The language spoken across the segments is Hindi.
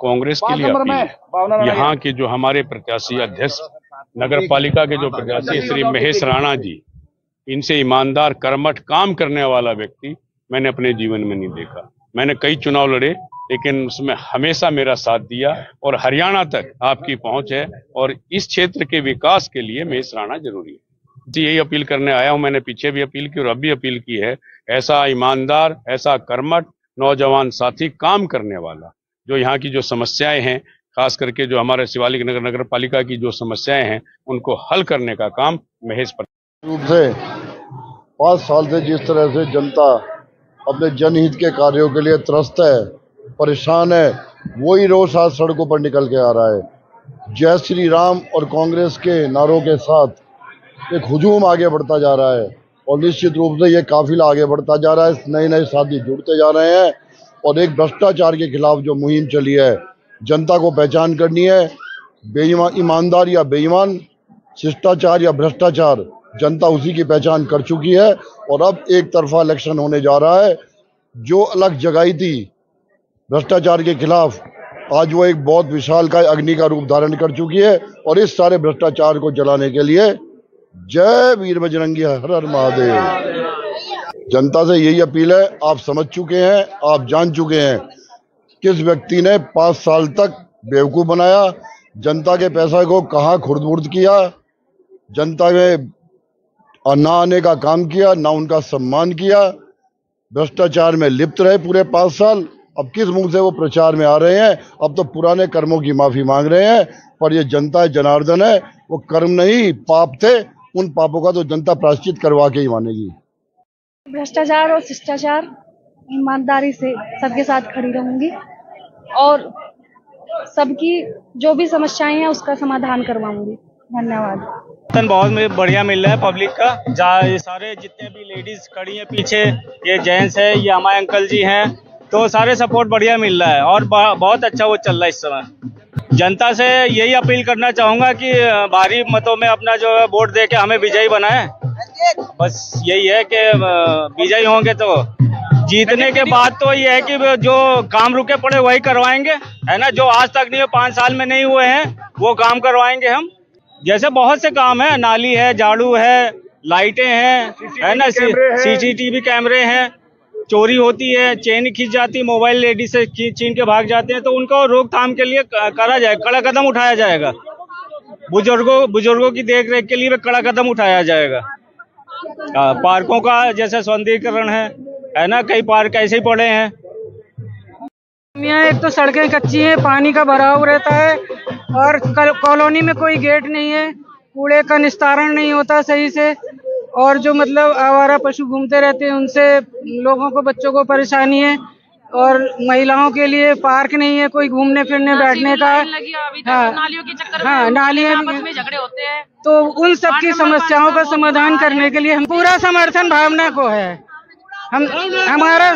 कांग्रेस के लिए अपील, यहाँ के जो हमारे प्रत्याशी अध्यक्ष नगर पालिका के जो प्रत्याशी श्री महेश राणा जी, इनसे ईमानदार कर्मठ काम करने वाला व्यक्ति मैंने अपने जीवन में नहीं देखा। मैंने कई चुनाव लड़े, लेकिन उसमें हमेशा मेरा साथ दिया और हरियाणा तक आपकी पहुंच है और इस क्षेत्र के विकास के लिए महेश राणा जरूरी है। यही अपील करने आया हूं। मैंने पीछे भी अपील की और अब भी अपील की है, ऐसा ईमानदार, ऐसा कर्मठ नौजवान साथी काम करने वाला, जो यहाँ की जो समस्याएं हैं, खास करके जो हमारे शिवालिक नगर पालिका की जो समस्याएं हैं, उनको हल करने का काम महेश रूप से 5 साल से जिस तरह से जनता अपने जनहित के कार्यों के लिए त्रस्त है, परेशान है, वही रोज आज सड़कों पर निकल के आ रहा है। जय श्री राम और कांग्रेस के नारों के साथ एक हुजूम आगे बढ़ता जा रहा है और निश्चित रूप से ये काफिला आगे बढ़ता जा रहा है। नए नए साथी जुड़ते जा रहे हैं और एक भ्रष्टाचार के खिलाफ जो मुहिम चली है, जनता को पहचान करनी है, बेईमान, ईमानदार या बेईमान, शिष्टाचार या भ्रष्टाचार, जनता उसी की पहचान कर चुकी है। और अब एक तरफा इलेक्शन होने जा रहा है। जो अलग जगाई थी भ्रष्टाचार के खिलाफ, आज वो एक बहुत विशाल का अग्नि का रूप धारण कर चुकी है और इस सारे भ्रष्टाचार को जलाने के लिए जय वीर बजरंगी हर हर महादेव। जनता से यही अपील है, आप समझ चुके हैं, आप जान चुके हैं किस व्यक्ति ने 5 साल तक बेवकूफ बनाया, जनता के पैसा को कहाँ खुर्द-बुर्द किया, जनता में ना आने का काम किया, ना उनका सम्मान किया, भ्रष्टाचार में लिप्त रहे पूरे 5 साल। अब किस मुंह से वो प्रचार में आ रहे हैं? अब तो पुराने कर्मों की माफी मांग रहे हैं। पर ये जनता जनार्दन है, वो कर्म नहीं पाप थे, उन पापों का तो जनता प्रायश्चित करवा के ही मानेगी। भ्रष्टाचार और शिष्टाचार, ईमानदारी से सबके साथ खड़ी रहूंगी और सबकी जो भी समस्याएं हैं उसका समाधान करवाऊंगी। धन्यवाद। बहुत बढ़िया मिल रहा है पब्लिक का। ये सारे जितने भी लेडीज खड़ी हैं पीछे, ये जेंट्स है, ये हमारे अंकल जी हैं, तो सारे सपोर्ट बढ़िया मिल रहा है और बहुत अच्छा वो चल रहा है इस समय। जनता से यही अपील करना चाहूंगा कि भारी मतों में अपना जो है वोट दे के हमें विजयी बनाए। बस यही है कि विजयी होंगे तो जीतने के बाद तो ये है कि जो काम रुके पड़े वही करवाएंगे, है ना। जो आज तक नहीं हुए, 5 साल में नहीं हुए हैं, वो काम करवाएंगे हम। जैसे बहुत से काम है, नाली है, झाड़ू है, लाइटें हैं, है ना, सीसीटीवी कैमरे हैं, चोरी होती है, चेन खींच जाती है, मोबाइल लेडीज से छीन के भाग जाते हैं, तो उनको रोकथाम के लिए करा जाए, कड़ा कदम उठाया जाएगा। बुजुर्गों की देख रेख के लिए कड़ा कदम उठाया जाएगा। पार्कों का जैसे सौंदर्यीकरण है ना, कई पार्क ऐसे ही पड़े हैं। यहाँ एक तो सड़कें कच्ची हैं, पानी का भराव रहता है और कॉलोनी में कोई गेट नहीं है, कूड़े का निस्तारण नहीं होता सही से, और जो मतलब आवारा पशु घूमते रहते हैं उनसे लोगों को, बच्चों को परेशानी है, और महिलाओं के लिए पार्क नहीं है, कोई घूमने फिरने बैठने का। नालियों के चक्कर में नालियां आपस में झगड़े होते हैं, तो उन सब की समस्याओं का समाधान करने के लिए हम पूरा समर्थन भावना को है। हमारा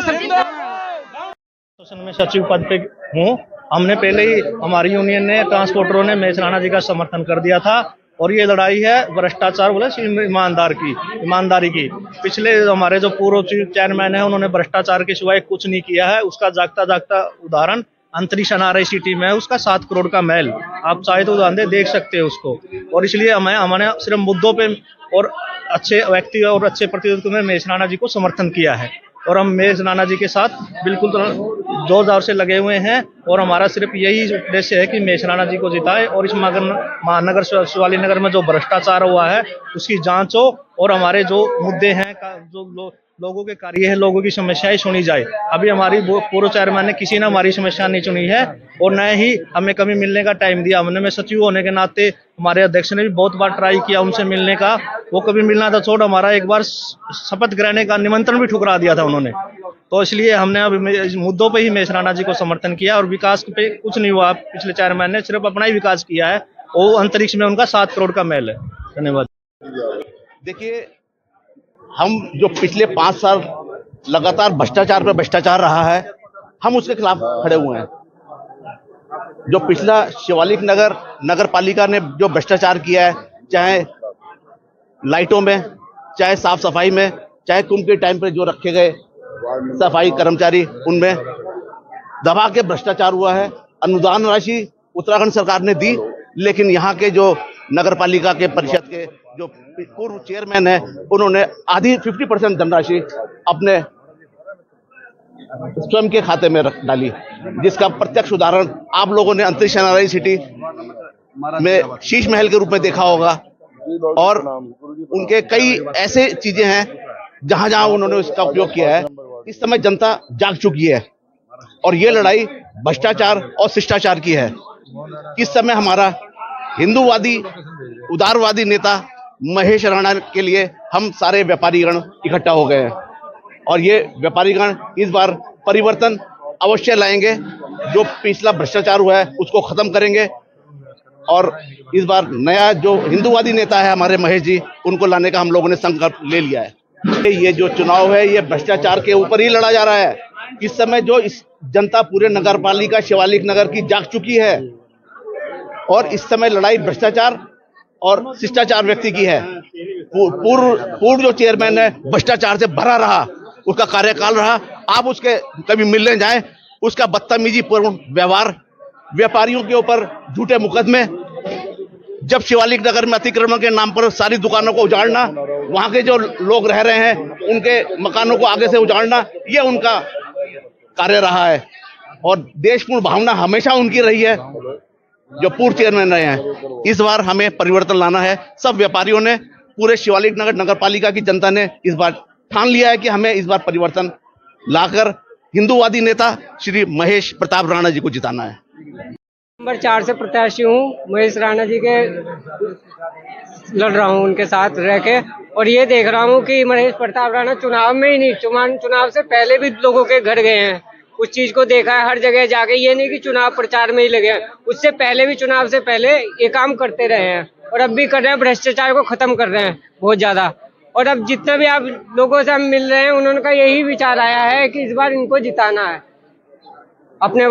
में सचिव पद पे हूँ। हमने पहले ही, हमारी यूनियन ने, ट्रांसपोर्टरों ने महेश राणा जी का समर्थन कर दिया था और ये लड़ाई है भ्रष्टाचार बोले ईमानदारी की। पिछले हमारे जो पूर्व चेयरमैन है, उन्होंने भ्रष्टाचार के सिवाय कुछ नहीं किया है। उसका जागता उदाहरण अंतरिक्ष NRI सिटी में है, उसका 7 करोड़ का महल, आप चाहे तो उदाहरण देख सकते हैं उसको। और इसलिए हमने सिर्फ मुद्दों पे और अच्छे व्यक्ति और अच्छे प्रतिनिधित्व में महेश राणा जी को समर्थन किया है और हम महेश राणा जी के साथ बिल्कुल जोर से लगे हुए हैं। और हमारा सिर्फ यही उद्देश्य है कि महेश राणा जी को जिताए और इस महानगर शिवालिक नगर में जो भ्रष्टाचार हुआ है उसकी जांच हो और हमारे जो मुद्दे हैं, जो लोगों के कार्य है, लोगों की समस्याएं सुनी जाए। अभी हमारी पूर्व चेयरमैन ने किसी ने हमारी समस्या नहीं सुनी है और न ही हमें कभी मिलने का टाइम दिया। हमने, मैं सचिव होने के नाते, हमारे अध्यक्ष ने भी बहुत बार ट्राई किया उनसे मिलने का, वो कभी मिलना था छोड़, हमारा एक बार शपथ ग्रहण का निमंत्रण भी ठुकरा दिया था उन्होंने। तो इसलिए हमने अब इस मुद्दों पे ही महेश राणा जी को समर्थन किया और विकास पे कुछ नहीं हुआ। पिछले चेयरमैन ने सिर्फ अपना ही विकास किया है, वो अंतरिक्ष में उनका 7 करोड़ का महल है। धन्यवाद। देखिए, हम जो पिछले 5 साल लगातार भ्रष्टाचार पर भ्रष्टाचार रहा है, हम उसके खिलाफ खड़े हुए हैं। जो पिछला शिवालिक नगर पालिका ने जो भ्रष्टाचार किया है, चाहे लाइटों में, चाहे साफ सफाई में, चाहे कुंभ के टाइम पे जो रखे गए सफाई कर्मचारी, उनमें दबा के भ्रष्टाचार हुआ है। अनुदान राशि उत्तराखंड सरकार ने दी, लेकिन यहाँ के जो नगर पालिका के परिषद के जो पूर्व चेयरमैन है, उन्होंने आधी 50% धनराशि अपने स्वयं के खाते में रख डाली, जिसका प्रत्यक्ष उदाहरण आप लोगों ने अंतरिक्ष एनआरआई सिटी में शीश महल के रूप में देखा होगा। और उनके कई ऐसे चीजें हैं जहां जहां उन्होंने इसका उपयोग किया है। इस समय जनता जाग चुकी है और ये लड़ाई भ्रष्टाचार और शिष्टाचार की है। इस समय हमारा हिंदूवादी उदारवादी नेता महेश राणा के लिए हम सारे व्यापारीगण इकट्ठा हो गए हैं और ये व्यापारीगण इस बार परिवर्तन अवश्य लाएंगे। जो पिछला भ्रष्टाचार हुआ है उसको खत्म करेंगे और इस बार नया जो हिंदूवादी नेता है हमारे महेश जी, उनको लाने का हम लोगों ने संकल्प ले लिया है। ये जो चुनाव है ये भ्रष्टाचार के ऊपर ही लड़ा जा रहा है। इस समय जो इस जनता पूरे नगर पालिका शिवालिक नगर की जाग चुकी है और इस समय लड़ाई भ्रष्टाचार और शिष्टाचार व्यक्ति की है। पूर्व जो चेयरमैन है भ्रष्टाचार से भरा रहा, उसका कार्यकाल रहा। आप उसके कभी मिलने जाएं, उसका बदतमीजी पूर्ण व्यवहार, व्यापारियों के ऊपर झूठे मुकदमे, जब शिवालिक नगर में अतिक्रमण के नाम पर सारी दुकानों को उजाड़ना, वहां के जो लोग रह रहे हैं उनके मकानों को आगे से उजाड़ना, ये उनका कार्य रहा है। और देशपूर्ण भावना हमेशा उनकी रही है जो पूर्व चेयरमैन रहे हैं। इस बार हमें परिवर्तन लाना है। सब व्यापारियों ने, पूरे शिवालिक नगर नगर पालिका की जनता ने इस बार ठान लिया है कि हमें इस बार परिवर्तन लाकर हिंदूवादी नेता श्री महेश प्रताप राणा जी को जिताना है। नंबर 4 से प्रत्याशी हूँ। महेश राणा जी के लड़ रहा हूँ, उनके साथ रह के, और ये देख रहा हूँ कि महेश प्रताप राणा चुनाव में ही नहीं, चुनाव से पहले भी लोगों के घर गए हैं। उस चीज को देखा है हर जगह जाके। ये नहीं कि चुनाव प्रचार में ही लगे हैं, उससे पहले भी, चुनाव से पहले ये काम करते रहे हैं और अब भी कर रहे हैं। भ्रष्टाचार को खत्म कर रहे हैं बहुत ज्यादा। और अब जितने भी आप लोगों से हम मिल रहे हैं, उन्होंने का यही विचार आया है कि इस बार इनको जिताना है अपने